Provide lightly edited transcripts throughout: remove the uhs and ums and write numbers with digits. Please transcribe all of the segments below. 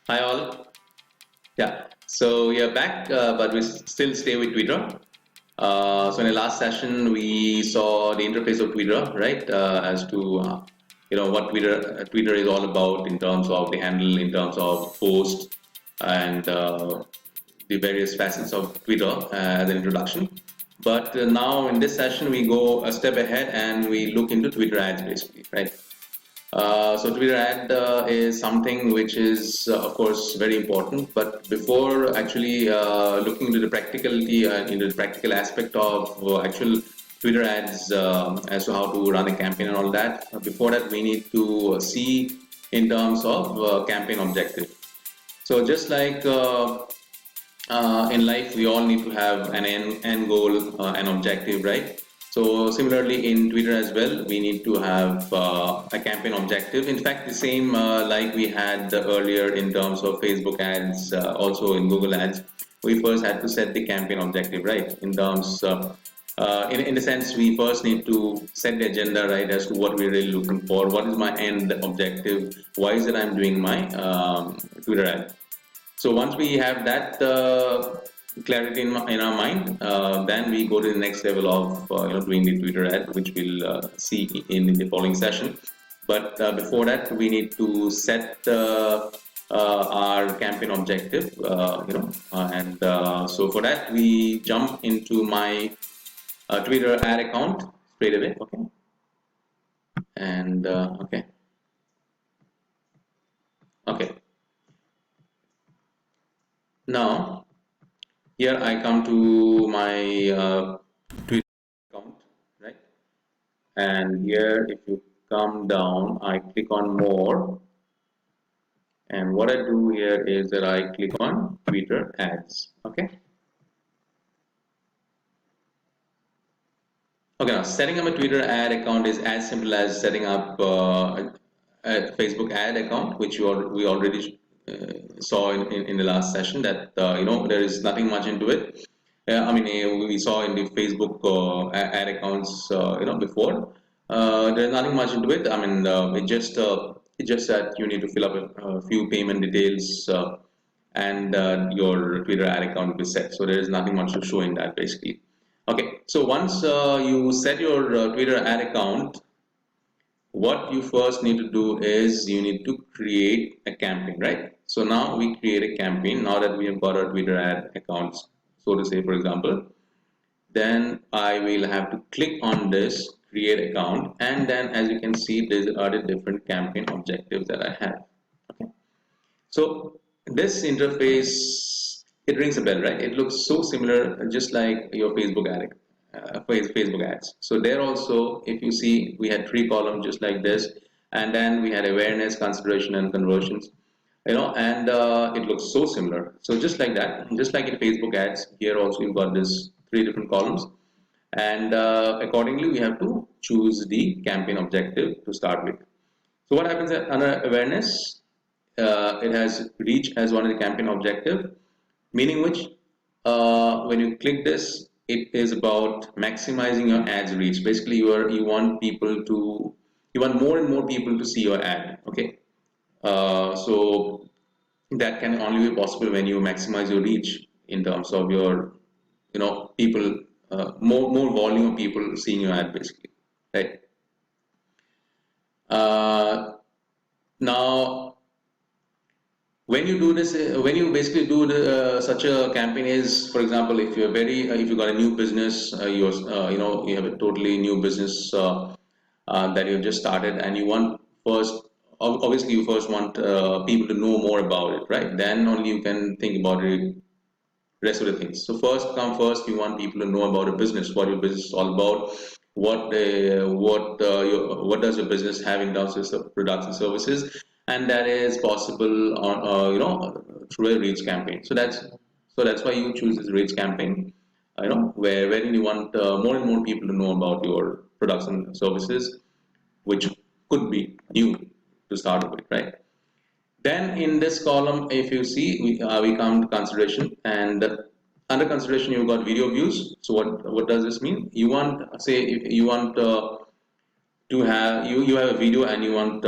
Hi all. Yeah, so we are back, but we still stay with Twitter. So in the last session, we saw the interface of Twitter, right? As to what Twitter is all about in terms of the handle, in terms of post, and the various facets of Twitter as an introduction. But now in this session, we go a step ahead and we look into Twitter ads basically, right? So Twitter ad is something which is, of course, very important. But before actually looking into the practicality and into the practical aspect of actual Twitter ads as to how to run a campaign and all that, before that we need to see in terms of campaign objective. So just like in life, we all need to have an end goal, an objective, right? So similarly in Twitter as well, we need to have a campaign objective. In fact, the same like we had earlier in terms of Facebook ads, also in Google ads, we first had to set the campaign objective, right? In the sense, we first need to set the agenda, right, as to what we're really looking for. What is my end objective? Why is it I'm doing my Twitter ad? So once we have that clarity in our mind, then we go to the next level of doing the Twitter ad, which we'll see in the following session. But before that, we need to set our campaign objective, and so for that we jump into my Twitter ad account straight away. Okay, and okay. Now here I come to my Twitter account, right? And here, if you come down, I click on more. And what I do here is that I click on Twitter ads. Okay. Okay. Now, setting up a Twitter ad account is as simple as setting up a Facebook ad account, which we already saw in the last session. That there is nothing much into it. We saw in the Facebook ad accounts, before. There's nothing much into it. It just that you need to fill up a few payment details, and your Twitter ad account will be set. So there is nothing much to show in that basically. Okay, so once you set your Twitter ad account, what you first need to do is you need to create a campaign, right? So now we create a campaign now that we have got our Twitter ad accounts, so to say, for example. Then I will have to click on this create account, and then as you can see, these are the different campaign objectives that I have. Okay. So this interface, it rings a bell, right? It looks so similar, just like your Facebook ads. So there also, if you see, we had three columns just like this, and then we had awareness, consideration, and conversions. And it looks so similar. So just like that, just like in Facebook ads, here also you've got this three different columns, and accordingly we have to choose the campaign objective to start with. So what happens under awareness? It has reach as one of the campaign objective, meaning which when you click this, it is about maximizing your ads reach. Basically, you want more and more people to see your ad. Okay, so that can only be possible when you maximize your reach in terms of your people, more volume of people seeing your ad basically, right? Now when you do this, when you basically do such a campaign is, for example, if you got a new business, you have a totally new business that you've just started, and you want first, obviously you first want people to know more about it, right? Then only you can think about the rest of the things. So first come first, you want people to know about your business, what your business is all about, what does your business have in terms of products and services, and that is possible on through a reach campaign. So that's why you choose this reach campaign. Wherein you want more and more people to know about your products and services, which could be new to start with, right? Then in this column, if you see, we come to consideration, and under consideration you've got video views. So what does this mean? You want, say, if you want to have you have a video and you want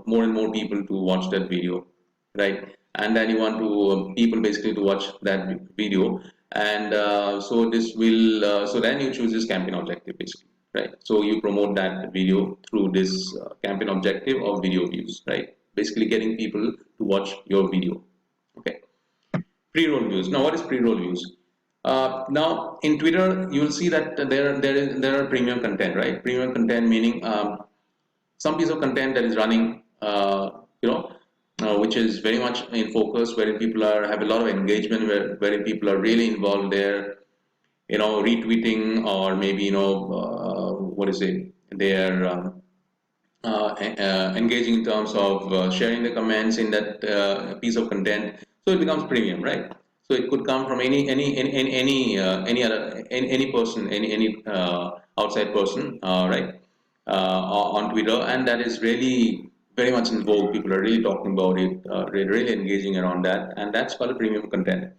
more and more people to watch that video. right? And then you want to people basically to watch that video, and so this will so then you choose this campaign objective basically, right? So you promote that video through this campaign objective of video views, right? Basically getting people to watch your video. Okay. Pre-roll views. Now, what is pre-roll views? Now, in Twitter, you will see that there are premium content, right? Premium content meaning some piece of content that is running, which is very much in focus, wherein people have a lot of engagement, wherein people are really involved there, retweeting or maybe what is it? They are engaging in terms of sharing the comments in that piece of content. So it becomes premium, right? So it could come from any person, any outside person, right? On Twitter, and that is really very much in vogue. People are really talking about it, really engaging around that, and that's called a premium content.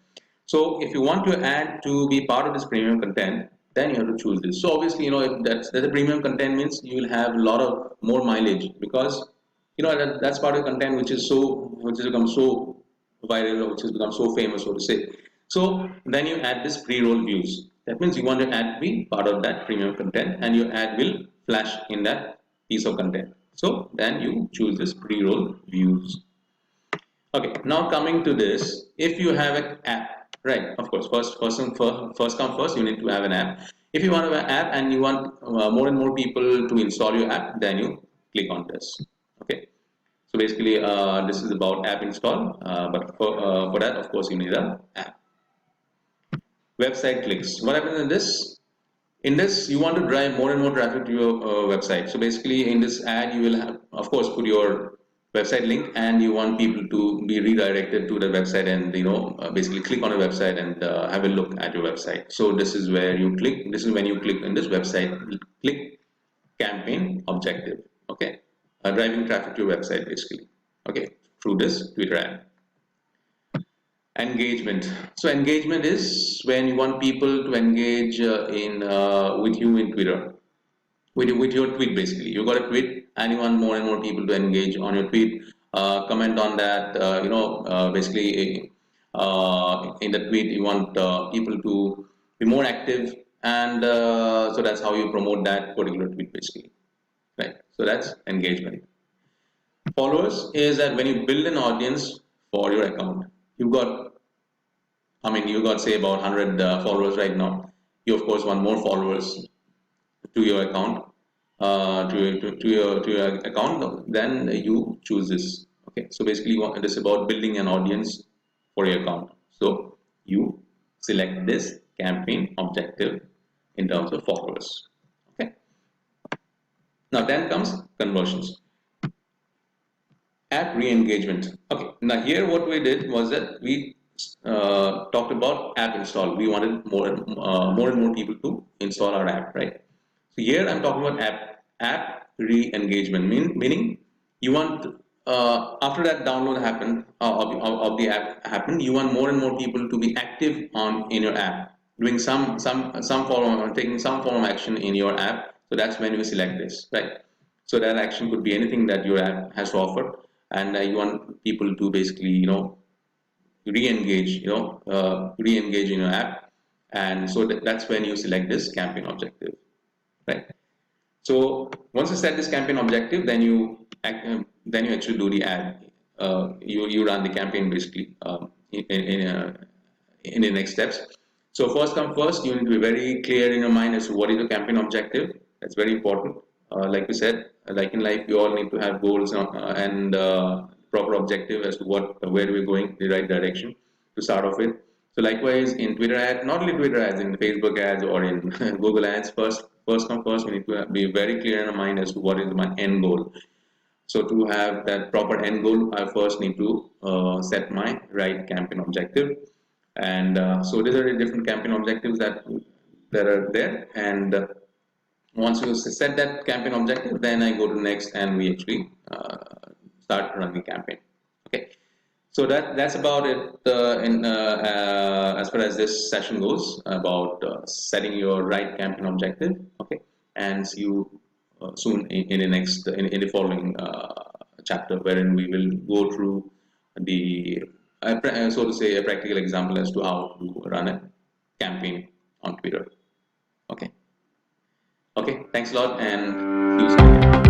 So if you want to add to be part of this premium content, then you have to choose this. So obviously, if that's a premium content means you will have a lot of more mileage, because that's part of content which has become so viral, or which has become so famous, so to say. So then you add this pre-roll views. That means you want your ad to be part of that premium content, and your ad will flash in that piece of content. So then you choose this pre-roll views. Okay, now coming to this, if you have an app, right? Of course, first come first, you need to have an app. If you want to have an app and you want more and more people to install your app, then you click on this. Okay, so basically, this is about app install, but for that, of course, you need an app. Website clicks. What happens in this? In this, you want to drive more and more traffic to your website. So basically, in this ad, you will have, of course, put your website link, and you want people to be redirected to the website, and basically click on a website and have a look at your website. So this is where you click. This is when you click on this website. Click campaign objective. Okay, driving traffic to your website basically. Okay, through this Twitter ad. Engagement. So engagement is when you want people to engage in with you in Twitter, with your tweet basically. You got a tweet and you want more and more people to engage on your tweet, comment on that. Basically, in the tweet you want people to be more active, and so that's how you promote that particular tweet basically, right? So that's engagement. Followers is that when you build an audience for your account, you got you got say about 100 followers right now. You of course want more followers to your account, to your account. Then you choose this. Okay, so basically, it is about building an audience for your account. So you select this campaign objective in terms of followers. Okay. Now then comes conversions. App re-engagement. Okay. Now here what we did was that we talked about app install. We wanted more and more people to install our app, right? So here I'm talking about app re-engagement, meaning you want after that download happened of the app happened, you want more and more people to be active in your app, doing some form, taking some form of action in your app. So that's when you select this, right? So that action could be anything that your app has to offer, and you want people to basically re-engage re-engage in your app, and so that's when you select this campaign objective, right? So once you set this campaign objective, then you actually do the ad. You run the campaign basically in the next steps. So first come first, you need to be very clear in your mind as to what is the campaign objective. That's very important. Like we said, like in life, we all need to have goals and proper objective as to where we're going, the right direction to start off with. So likewise in Twitter ads, not only Twitter ads, in Facebook ads or in Google ads, first come first, we need to be very clear in our mind as to what is my end goal. So to have that proper end goal, I first need to set my right campaign objective. And so these are the different campaign objectives that are there. And once you set that campaign objective, then I go to next, and we actually start running campaign. Okay. So that's about it as far as this session goes, about setting your right campaign objective. Okay, and see you soon in the following chapter, wherein we will go through the so to say a practical example as to how to run a campaign on Twitter. Okay. Okay. Thanks a lot, and see you soon again.